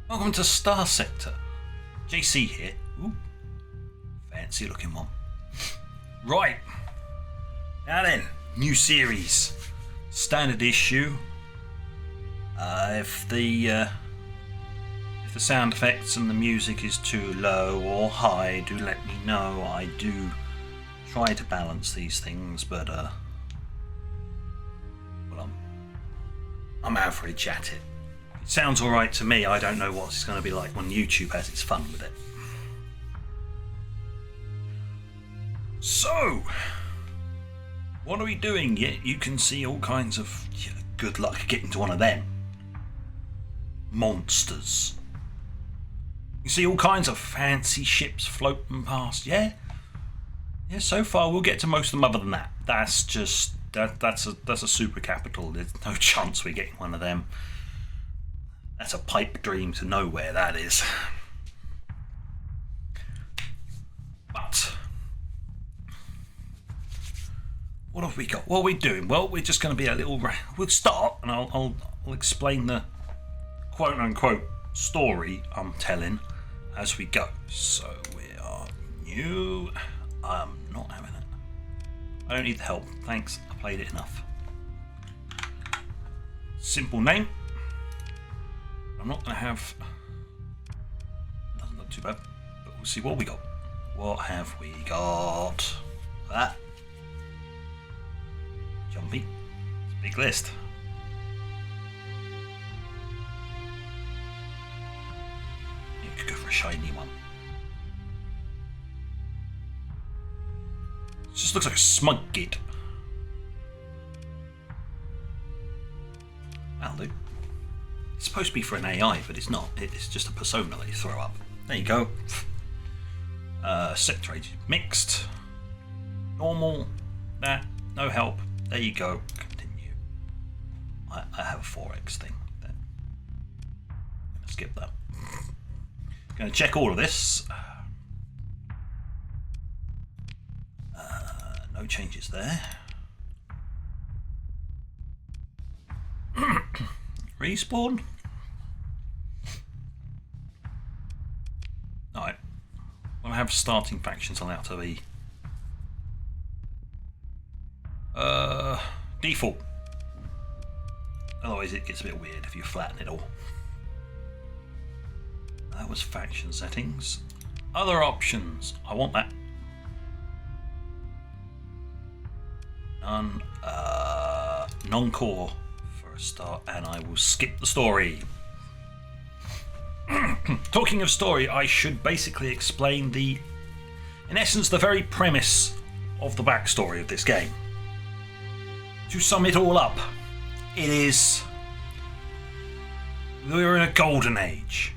Welcome to Starsector. JC here. Ooh, fancy looking one. Right. Now then, new series. Standard issue. If the sound effects and the music is too low or high, do let me know. I do try to balance these things, but well, I'm average at it. It sounds alright to me. I don't know what it's going to be like when YouTube has its fun with it. So, what are we doing? Yeah, you can see all kinds of good luck getting to one of them. Monsters. You see all kinds of fancy ships floating past. Yeah, so far we'll get to most of them. Other than that, that's just that's a super capital. There's no chance we're getting one of them. That's a pipe dream to nowhere, that is. But what have we got? What are we doing? Well, we're just going to be a little. We'll start, and I'll explain the quote unquote story I'm telling as we go. So we are new. I'm not having it. I don't need the help. Thanks. I played it enough. Simple name. I'm not going to have. Doesn't look too bad, but we'll see what we got. What have we got? That. Jumpy. It's a big list. You could go for a shiny one. It just looks like a smug git. That'll do. It's supposed to be for an AI, but it's not. It's just a persona that you throw up. There you go. Sector age mixed. Normal. Nah, no help. There you go. Continue. I have a 4x thing. Then. I'm gonna skip that. Gonna check all of this. No changes there. Respawn. Alright. We'll have starting factions allowed to be default. Otherwise it gets a bit weird if you flatten it all. That was faction settings. Other options. I want that. None. Non-core for a start, and I will skip the story. Talking of story, I should basically explain in essence, the very premise of the backstory of this game. To sum it all up, we're in a golden age.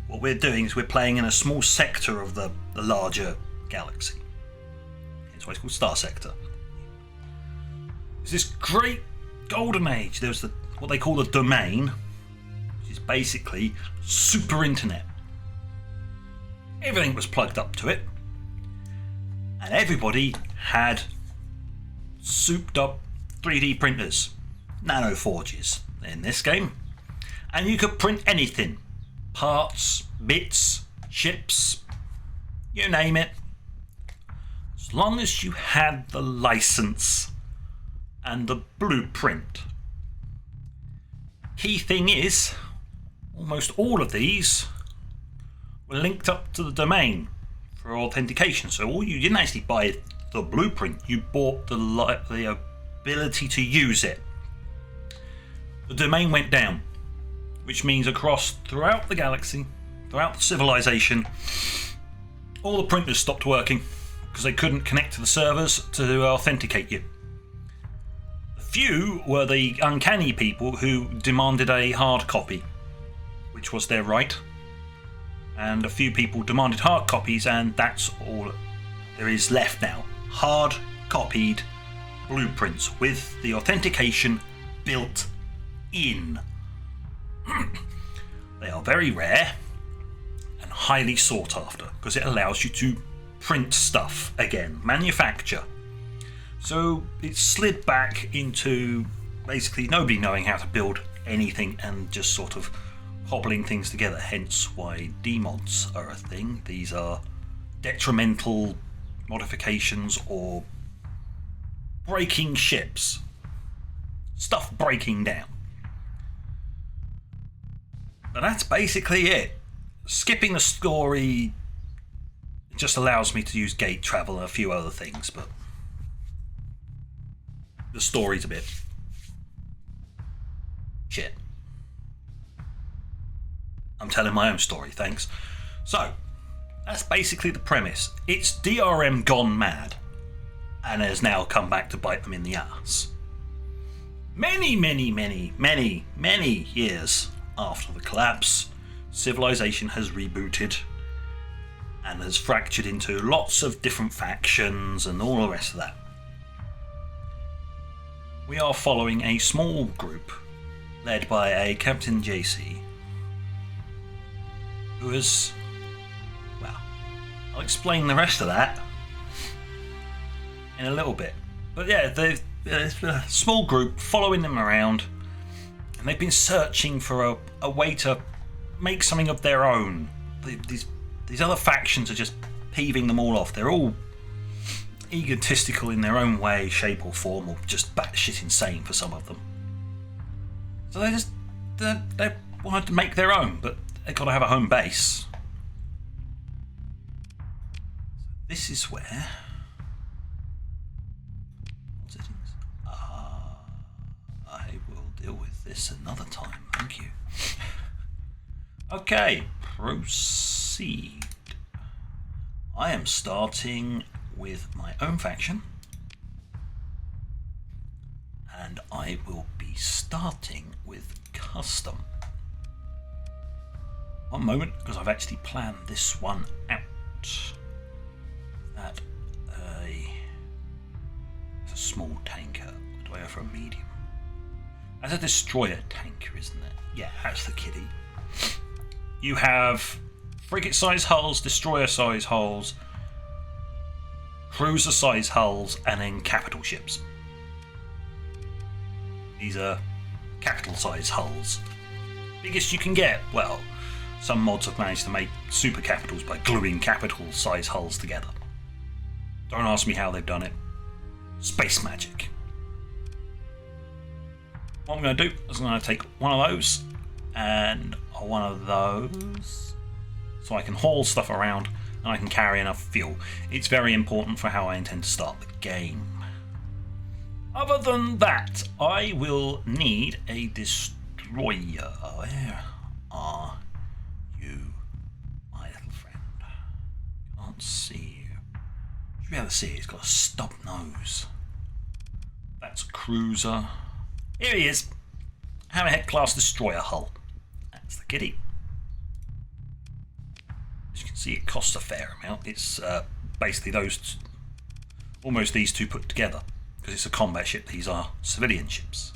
What we're doing is we're playing in a small sector of the larger galaxy. That's why it's called Starsector. It's this great golden age. There's what they call the domain, which is basically super internet. Everything was plugged up to it, and everybody had souped up 3D printers, nano forges in this game, and you could print anything. Parts, bits, ships, you name it. As long as you had the license and the blueprint. Key thing is, almost all of these were linked up to the domain for authentication. So you didn't actually buy the blueprint, you bought the ability to use it. The domain went down, which means throughout the galaxy, throughout the civilization, all the printers stopped working because they couldn't connect to the servers to authenticate you. A few were the uncanny people who demanded a hard copy, which was their right, and a few people demanded hard copies, and that's all there is left now. Hard copied blueprints with the authentication built in. They are very rare and highly sought after because it allows you to print stuff again, manufacture. So it slid back into basically nobody knowing how to build anything and just sort of hobbling things together, hence why demods are a thing. These are detrimental modifications or breaking ships. Stuff breaking down. But that's basically it. Skipping the story just allows me to use gate travel and a few other things, but the story's a bit shit. I'm telling my own story, thanks. So, that's basically the premise. It's DRM gone mad, and has now come back to bite them in the ass. Many years after the collapse, civilization has rebooted and has fractured into lots of different factions and all the rest of that. We are following a small group led by a Captain JC who is, well, I'll explain the rest of that in a little bit. But yeah, there's a small group following them around, and they've been searching for a way to make something of their own. These other factions are just peeving them all off. They're all egotistical in their own way, shape or form, or just batshit insane for some of them. So they wanted to make their own, but they've got to have a home base. This is where settings. I will deal with this another time. Thank you. Okay, proceed. I am starting with my own faction, and I will be starting with custom. One moment, because I've actually planned this one out. That it's a small tanker. What do I have for a medium? That's a destroyer tanker, isn't it? Yeah, that's the kitty. You have frigate-size hulls, destroyer-size hulls, cruiser-size hulls, and then capital ships. These are capital-size hulls. Biggest you can get. Well, some mods have managed to make super capitals by gluing capital-size hulls together. Don't ask me how they've done it. Space magic. What I'm going to do is I'm going to take one of those and one of those so I can haul stuff around and I can carry enough fuel. It's very important for how I intend to start the game. Other than that, I will need a destroyer. Where are you, my little friend? Can't see you. Should be able to see it. It's got a stub nose. That's a cruiser. Here he is. Hammerhead class destroyer hull. That's the kitty. As you can see, it costs a fair amount. It's basically those, almost these two put together, because it's a combat ship. These are civilian ships.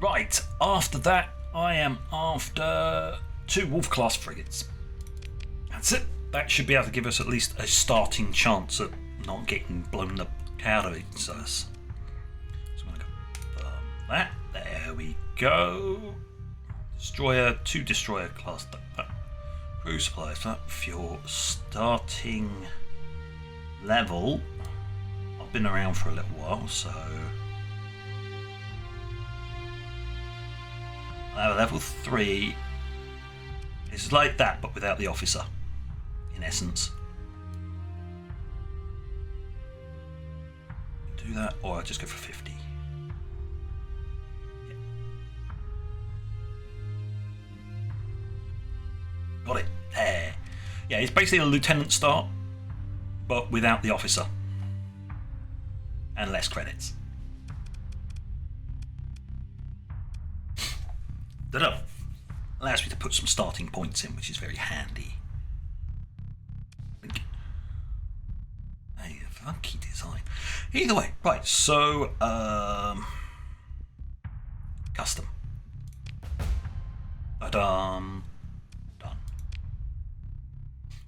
Right, after that, I am after 2 Wolf class frigates. That's it. That should be able to give us at least a starting chance at not getting blown the out of it. So I'm going to confirm that. There we go. Destroyer, 2 destroyer class. Crew supplies, fuel starting level. I've been around for a little while, so I have a level 3. It's like that, but without the officer, in essence. Do that, or I'll just go for 50. Yeah. Got it. There. Yeah, it's basically a lieutenant start, but without the officer. And less credits. Da-da. Allows me to put some starting points in, which is very handy. Hey, funky design. Either way, right, so custom. Done.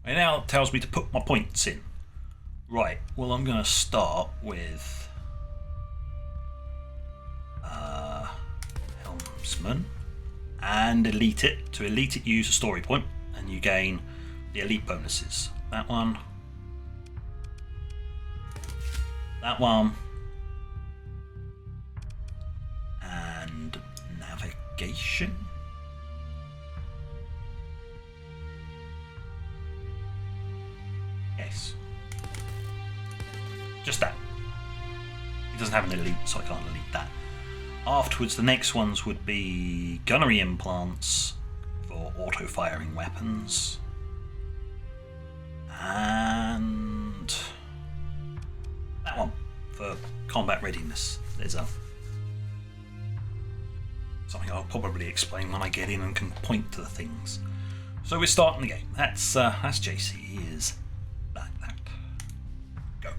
And now it tells me to put my points in. Right, well I'm going to start with helmsman and elite it. To elite it, use a story point, and you gain the elite bonuses. That one. That one. And navigation. Yes. Just that. It doesn't have an elite, so I can't elite that. Afterwards, the next ones would be gunnery implants for auto-firing weapons. And that one for combat readiness. There's something I'll probably explain when I get in and can point to the things. So we're starting the game. That's JC. He is like that. Go.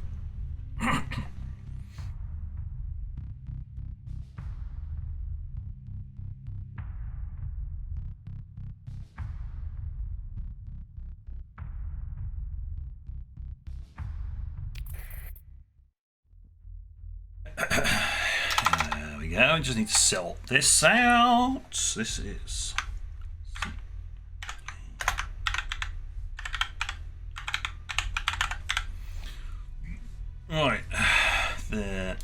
There we go. I just need to sort this out. This is right. There.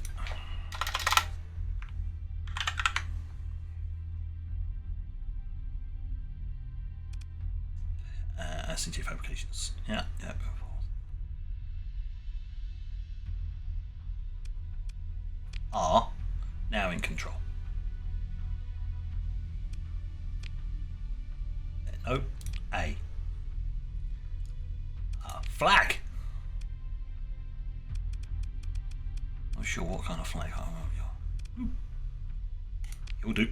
CJ Fabrications. Yeah. Are now in control. No, A. Flag. Not sure what kind of flag. You'll do.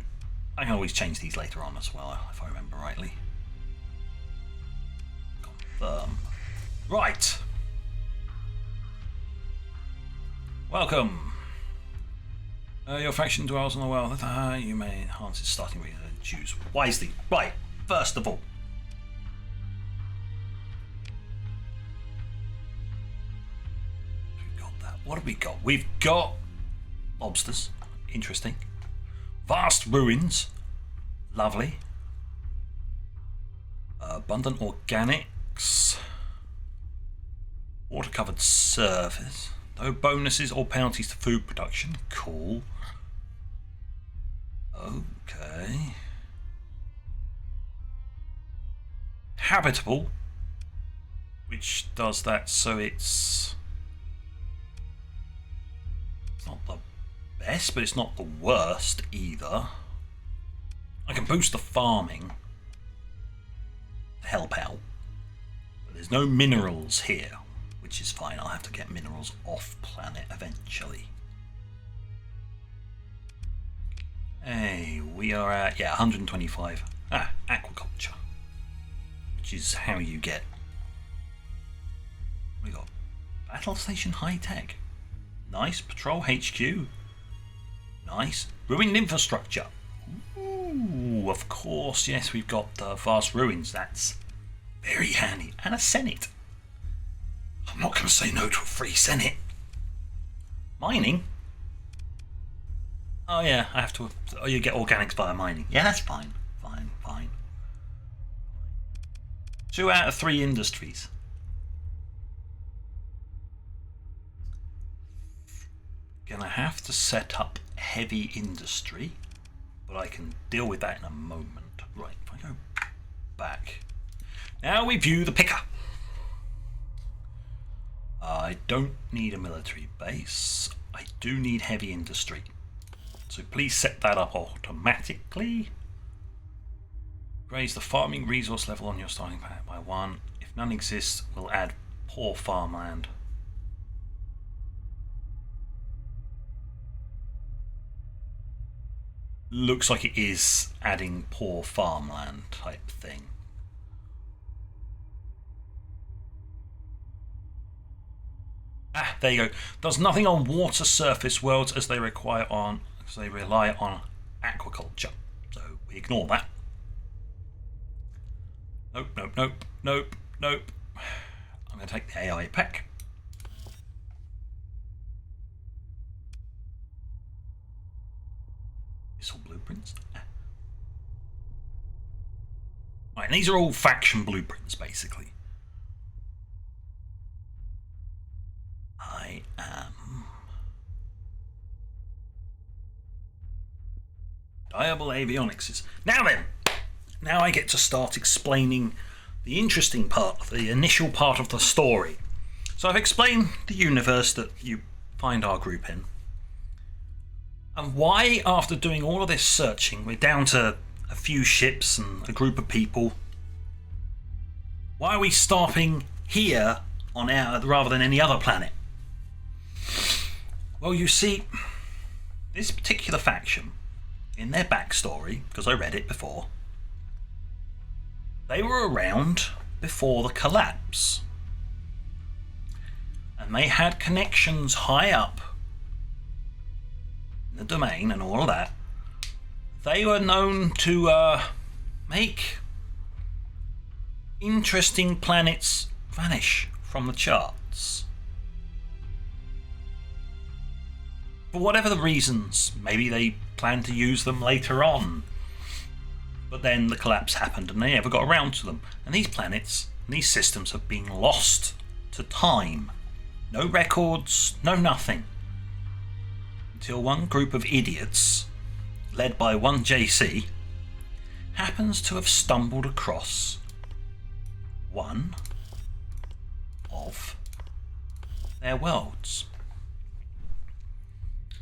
I can always change these later on as well, if I remember rightly. Confirm. Right. Welcome. Your faction dwells on the well. You may enhance its starting rate and choose wisely. Right, first of all. We've got that. What have we got? We've got lobsters. Interesting. Vast ruins. Lovely. Abundant organics. Water covered surface. No bonuses or penalties to food production. Cool. Okay. Habitable, which does that so it's not the best, but it's not the worst either. I can boost the farming to help out, but there's no minerals here, which is fine. I'll have to get minerals off planet eventually. Hey, we are at 125. Aquaculture, which is how you get. We got battle station high tech. Nice. Patrol HQ. Nice. Ruined infrastructure. Ooh, of course. Yes, we've got vast ruins. That's very handy. And a senate. I'm not going to say no to a free senate. Mining. Oh yeah, I have to. Oh, you get organics via mining. Yeah, that's fine. Fine. 2 out of 3 industries. Gonna have to set up heavy industry, but I can deal with that in a moment. Right, if I go back. Now we view the picker. I don't need a military base. I do need heavy industry. So please set that up automatically. Raise the farming resource level on your starting planet by 1. If none exists, we'll add poor farmland. Looks like it is adding poor farmland type thing. There you go. Does nothing on water surface worlds as they rely on aquaculture. So we ignore that. Nope. I'm going to take the AI pack. Missile blueprints. Right, and these are all faction blueprints, basically. I am Diable Avionics. Now then, now I get to start explaining the interesting part, the initial part of the story. So I've explained the universe that you find our group in, and why, after doing all of this searching, we're down to a few ships and a group of people. Why are we stopping here on our rather than any other planet? Well, you see, this particular faction, in their backstory, because I read it before, they were around before the collapse. And they had connections high up in the domain and all of that. They were known to make interesting planets vanish from the charts. For whatever the reasons, maybe they planned to use them later on. But then the collapse happened and they never got around to them. And these planets, these systems have been lost to time. No records, no nothing. Until one group of idiots, led by one JC, happens to have stumbled across one of their worlds.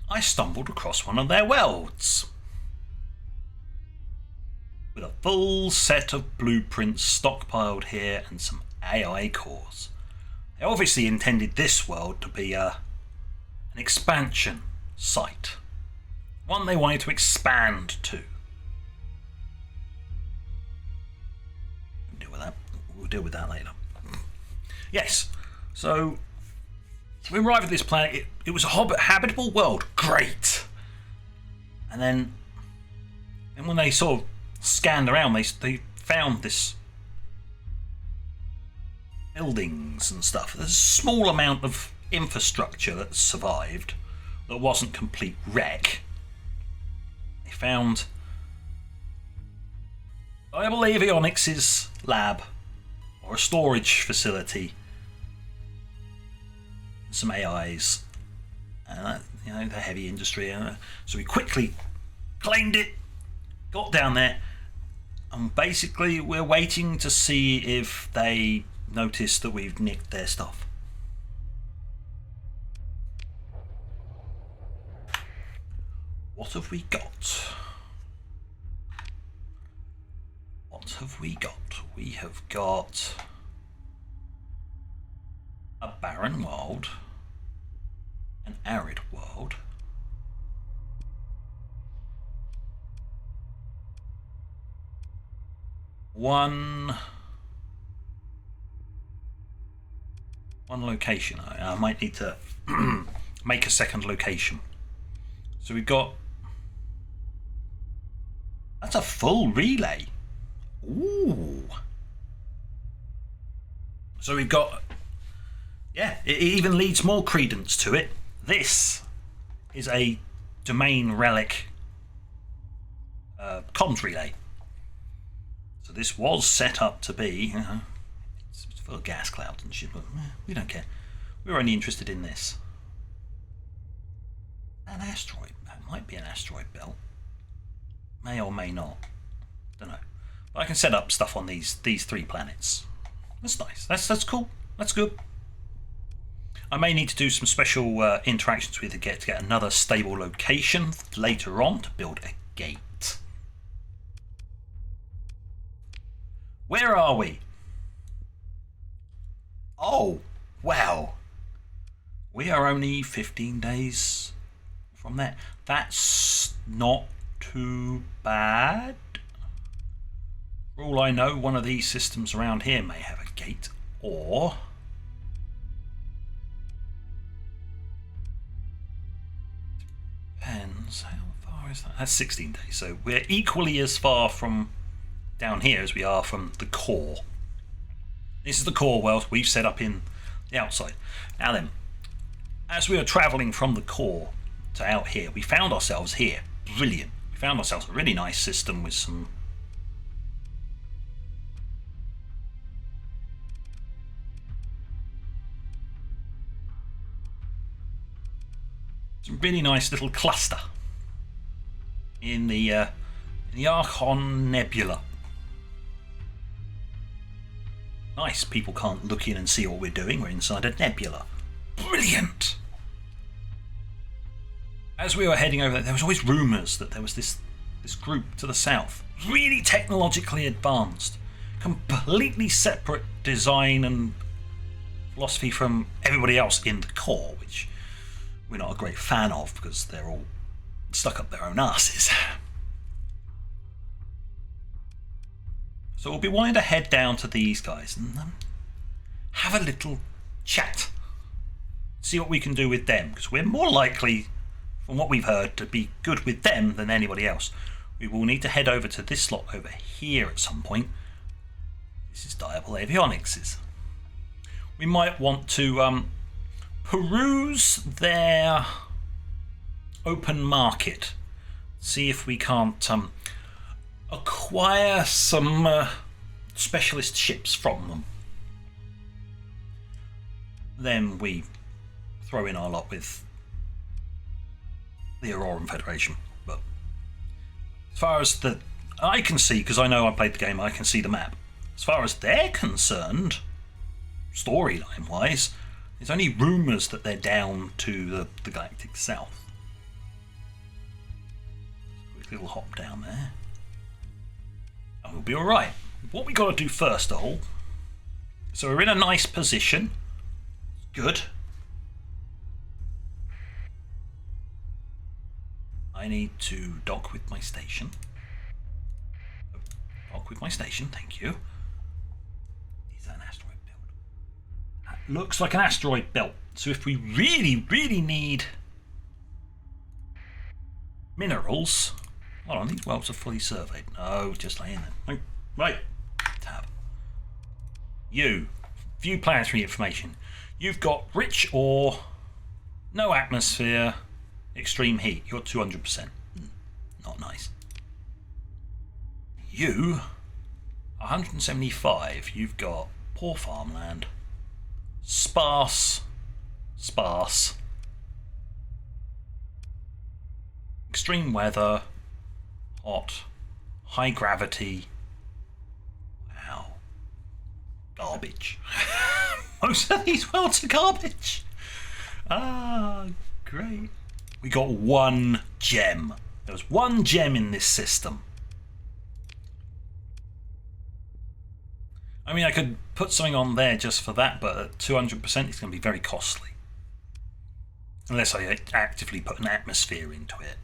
I stumbled across one of their worlds with a full set of blueprints stockpiled here and some AI cores. They obviously intended this world to be an expansion site, one they wanted to expand to. We'll deal with that later. Yes, so we arrived at this planet. It was a habitable world. Great. And then when they sort of scanned around, they found this buildings and stuff. There's a small amount of infrastructure that survived that wasn't complete wreck. They found Diable Avionics' lab, or a storage facility, some AIs, you know, the heavy industry. So we quickly claimed it, got down there, and basically we're waiting to see if they notice that we've nicked their stuff. What have we got? What have we got? We have got a barren world, an arid world, one location. I might need to make a second location. So we've got, that's a full relay. Ooh. So we've got, yeah, it even leads more credence to it. This is a domain relic comms relay. So this was set up to be, it's full of gas clouds and shit, but we don't care. We're only interested in this. An asteroid. That might be an asteroid belt. May or may not. Don't know. But I can set up stuff on these three planets. That's nice. That's cool. That's good. I may need to do some special interactions with it to get another stable location later on to build a gate. Where are we? Oh, wow. We are only 15 days from there. That's not too bad. For all I know, one of these systems around here may have a gate, or depends. How far is that? That's 16 days. So we're equally as far from down here as we are from the core. This is the core world we've set up in the outside. Now then, as we were traveling from the core to out here, we found ourselves here. Brilliant. We found ourselves a really nice system with some It's a really nice little cluster in the Archon Nebula. Nice, people can't look in and see what we're doing. We're inside a nebula. Brilliant! As we were heading over there was always rumours that there was this group to the south, really technologically advanced, completely separate design and philosophy from everybody else in the core, which we're not a great fan of because they're all stuck up their own asses. So we'll be wanting to head down to these guys and have a little chat, see what we can do with them, because we're more likely, from what we've heard, to be good with them than anybody else. We will need to head over to this slot over here at some point. This is Diable Avionics'. We might want to peruse their open market, see if we can't acquire some specialist ships from them. Then we throw in our lot with the Auroran Federation. But as far as I can see, because I know I played the game, I can see the map. As far as they're concerned, storyline wise, there's only rumours that they're down to the galactic south. Quick little hop down there, and we'll be alright. What we got to do first of all, so we're in a nice position. Good. I need to dock with my station. Dock with my station, thank you. Is that an asteroid belt? That looks like an asteroid belt. So if we really, really need minerals... Hold on, these wells are fully surveyed. No, just laying there. No, right. Tab. You. View planetary information. You've got rich ore, no atmosphere, extreme heat. You're 200%. Not nice. You, 175. You've got poor farmland, sparse, extreme weather, hot, high gravity. Wow. Garbage. Most of these worlds are garbage. Ah, great. We got one gem. There was one gem in this system. I mean, I could put something on there just for that, but at 200% it's going to be very costly. Unless I actively put an atmosphere into it.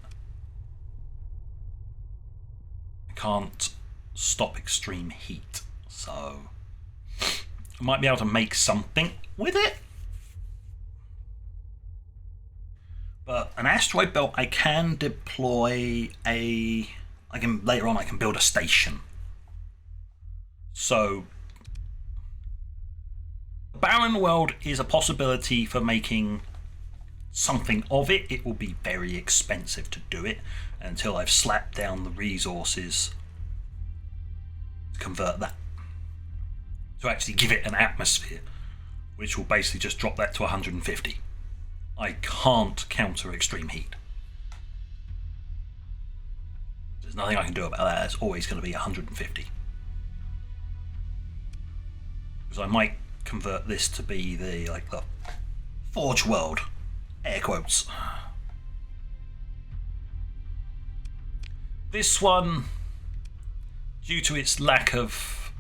I can't stop extreme heat, so I might be able to make something with it. But an asteroid belt, I can deploy later on I can build a station. So the barren world is a possibility for making something of it. It will be very expensive to do it until I've slapped down the resources to convert that. To actually give it an atmosphere, which will basically just drop that to 150. I can't counter extreme heat. There's nothing I can do about that. It's always going to be 150. Because I might convert this to be the Forge world, air quotes. This one, due to its lack of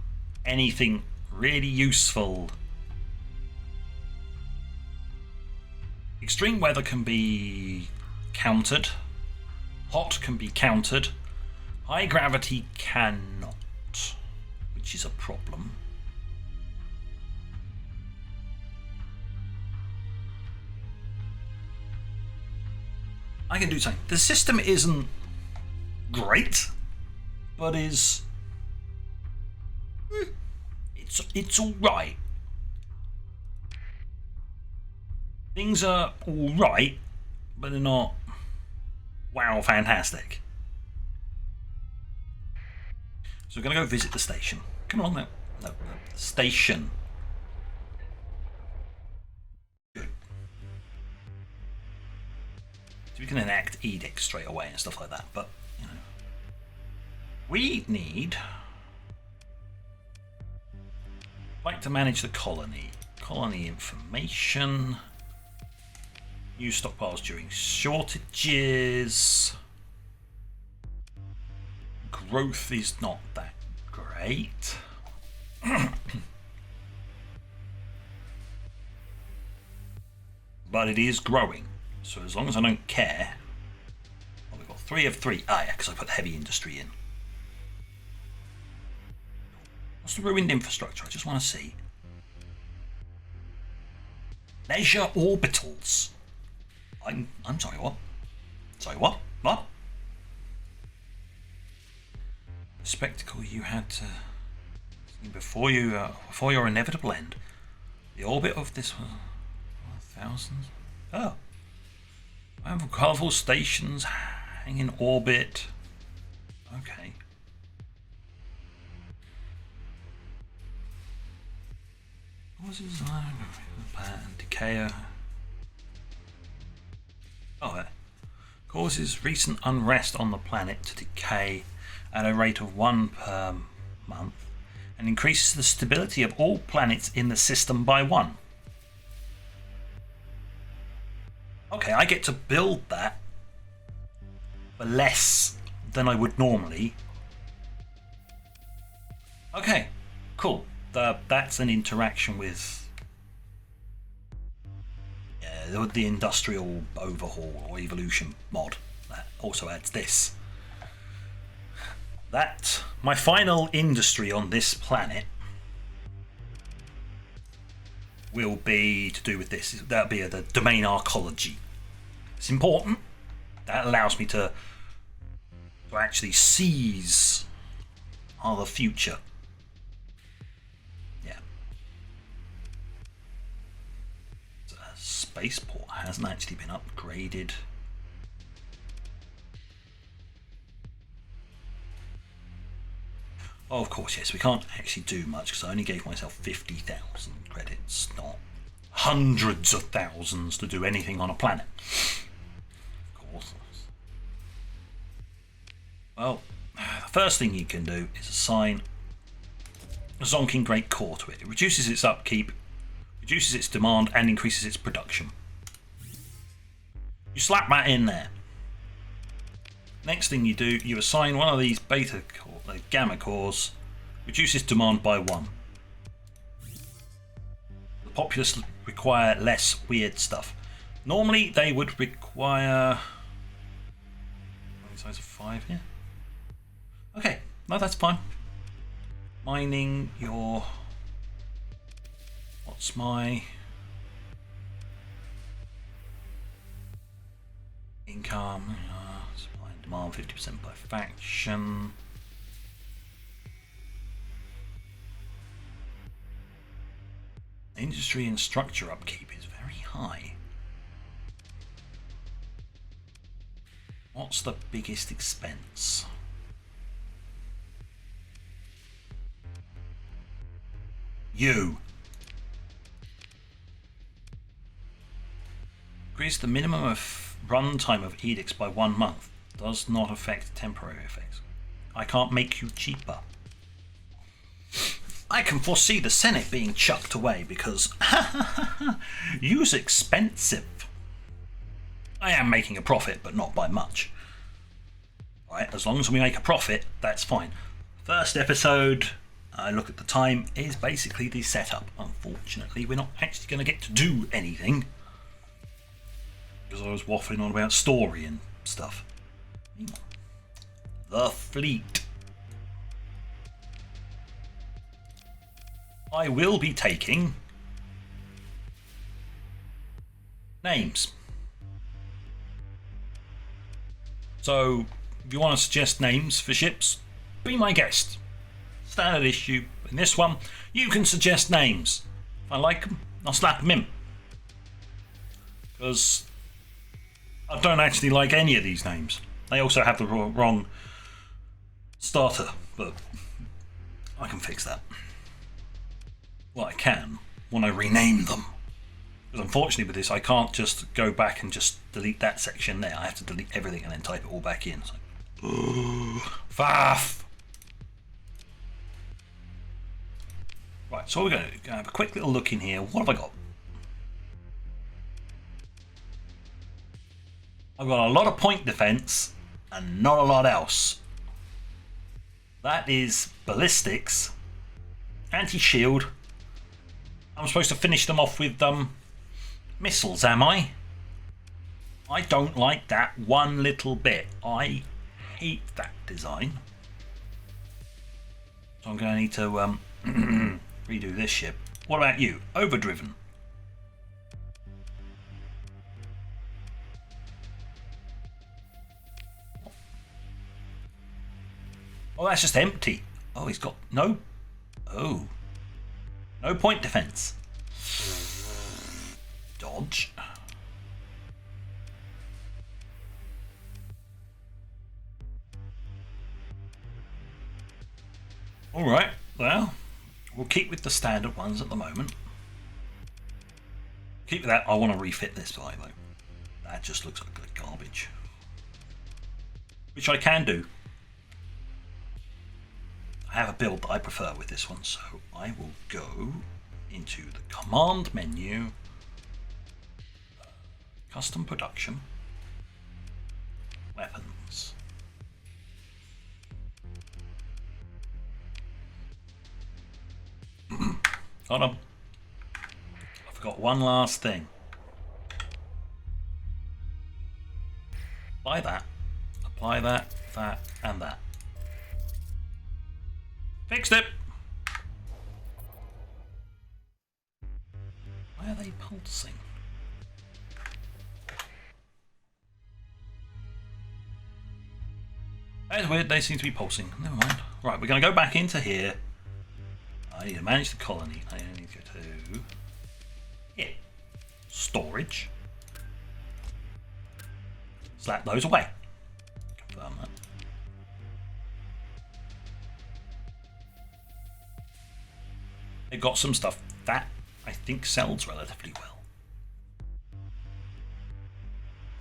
anything really useful, extreme weather can be countered, hot can be countered, high gravity cannot, which is a problem. I can do something. The system isn't great, but is it's all right. Things are all right, but they're not wow fantastic. So we're going to go visit the station. Come along now. No, station. Good. we can enact edicts straight away and stuff like that. But you know, we need like to manage the colony information, use stockpiles during shortages. Growth is not that great. But it is growing, so as long as I don't care. Well, we've got 3 of 3. Ah, yeah, because I put heavy industry in. What's the ruined infrastructure? I just want to see. Leisure orbitals. I'm sorry, what? Sorry, what? What? The spectacle you had to see before your inevitable end. The orbit of this was thousands. Oh, I have colourful stations hang in orbit. Okay. Causes and decay. Oh, there. Causes recent unrest on the planet to decay at a rate of 1 per month, and increases the stability of all planets in the system by 1. Okay, I get to build that for less than I would normally. Okay, cool. That's an interaction with the industrial overhaul or evolution mod. That also adds this. That my final industry on this planet will be to do with this. That'll be the domain archaeology. It's important. That allows me to actually seize the future. Yeah. So spaceport hasn't actually been upgraded. Oh, of course, yes, we can't actually do much because I only gave myself 50,000 credits, not hundreds of thousands to do anything on a planet. Of course. Well, the first thing you can do is assign a Zonking Great Core to it. It reduces its upkeep, reduces its demand, and increases its production. You slap that in there. Next thing you do, you assign one of these beta core, gamma cores, reduces demand by 1. The populace require less weird stuff. Normally they would require size of 5 here. Okay, no, that's fine. Mining your what's my income? Supply and demand 50% by faction. Industry and structure upkeep is very high. What's the biggest expense? You. Increase the minimum of runtime of edicts by 1 month. Does not affect temporary effects. I can't make you cheaper. I can foresee the Senate being chucked away because you's expensive. I am making a profit, but not by much. Alright, as long as we make a profit, that's fine. First episode, I look at the time, is basically the setup. Unfortunately, we're not actually going to get to do anything because I was waffling on about story and stuff. The fleet. I will be taking names. So, if you want to suggest names for ships, be my guest. Standard issue. In this one, you can suggest names. If I like them, I'll slap them in. Because I don't actually like any of these names. They also have the wrong starter, but I can fix that. Well, I can when I rename them. Because unfortunately with this, I can't just go back and just delete that section there. I have to delete everything and then type it all back in. So, faff! Right, so we're going to have a quick little look in here. What have I got? I've got a lot of point defense and not a lot else. That is ballistics, anti-shield. I'm supposed to finish them off with missiles, am I? I don't like that one little bit. I hate that design. So I'm going to need to redo this ship. What about you? Overdriven. Oh, that's just empty. Oh, he's got no. Oh. No point defense. Dodge. Alright, well, we'll keep with the standard ones at the moment. Keep with that. I want to refit this guy though. That just looks like garbage. Which I can do. I have a build that I prefer with this one, so I will go into the command menu, custom production, weapons. Hold on. I forgot one last thing. Apply that, that, and that. Fixed it! Why are they pulsing? That's weird, they seem to be pulsing. Never mind. Right, we're going to go back into here. I need to manage the colony. I need to go to here. Storage. Slap those away. Confirm that. They've got some stuff that I think sells relatively well.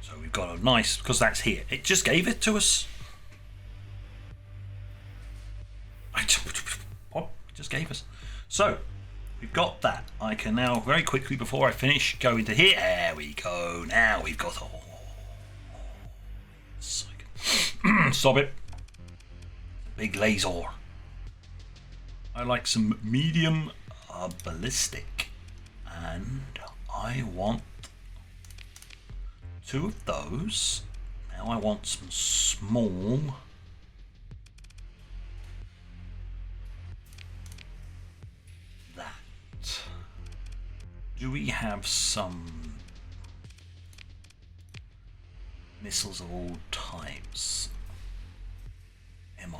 So we've got a nice, because that's here. It just gave it to us. What? It just gave us. So we've got that. I can now very quickly before I finish go into here. There we go. Now we've got stop it. Big laser. I like some medium ballistic, and I want 2 of those. Now I want some small that. Do we have some missiles of all types? MRM.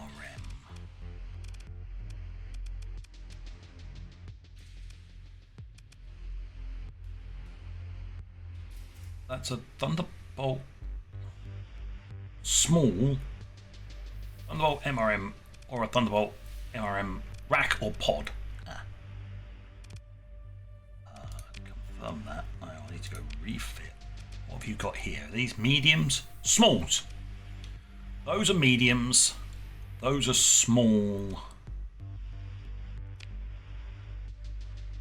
That's a Thunderbolt small Thunderbolt MRM or a Thunderbolt MRM rack or pod. Confirm that. I need to go refit. What have you got here? These mediums? Smalls. Those are mediums. Those are small.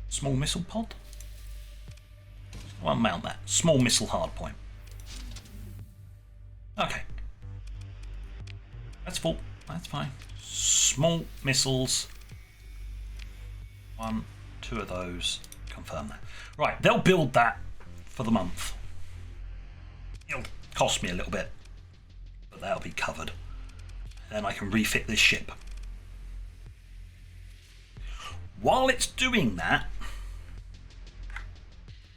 Small missile pod? I'll mount that. Small missile hardpoint. Okay. That's full. That's fine. Small missiles. 1, 2 of those. Confirm that. Right, they'll build that for the month. It'll cost me a little bit, but that'll be covered. Then I can refit this ship. While it's doing that,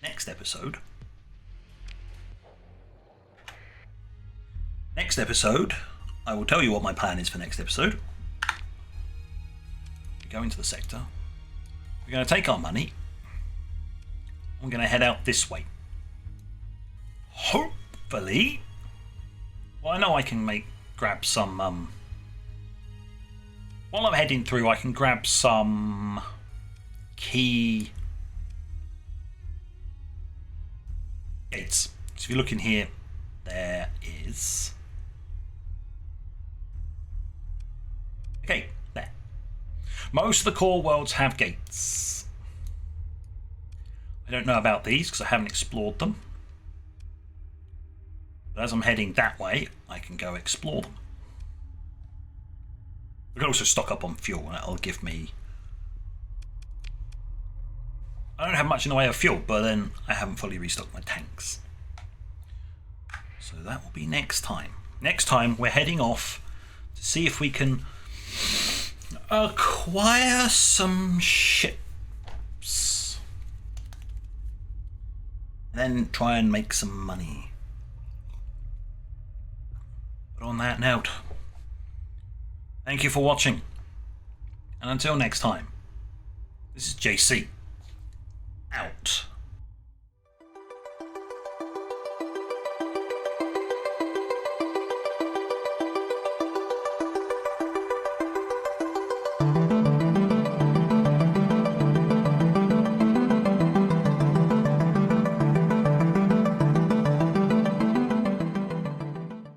next episode, I will tell you what my plan is for next episode. We go into the sector. We're going to take our money. We're going to head out this way. Hopefully, well, I know I can grab some. While I'm heading through, I can grab some key gates. So if you look in here, there is... Okay, there. Most of the core worlds have gates. I don't know about these because I haven't explored them. But as I'm heading that way, I can go explore them. I can also stock up on fuel, and that'll give me... I don't have much in the way of fuel, but then I haven't fully restocked my tanks. So that will be next time. Next time, we're heading off to see if we can acquire some ships. Then try and make some money. But on that note, thank you for watching. And until next time, this is JC. Out.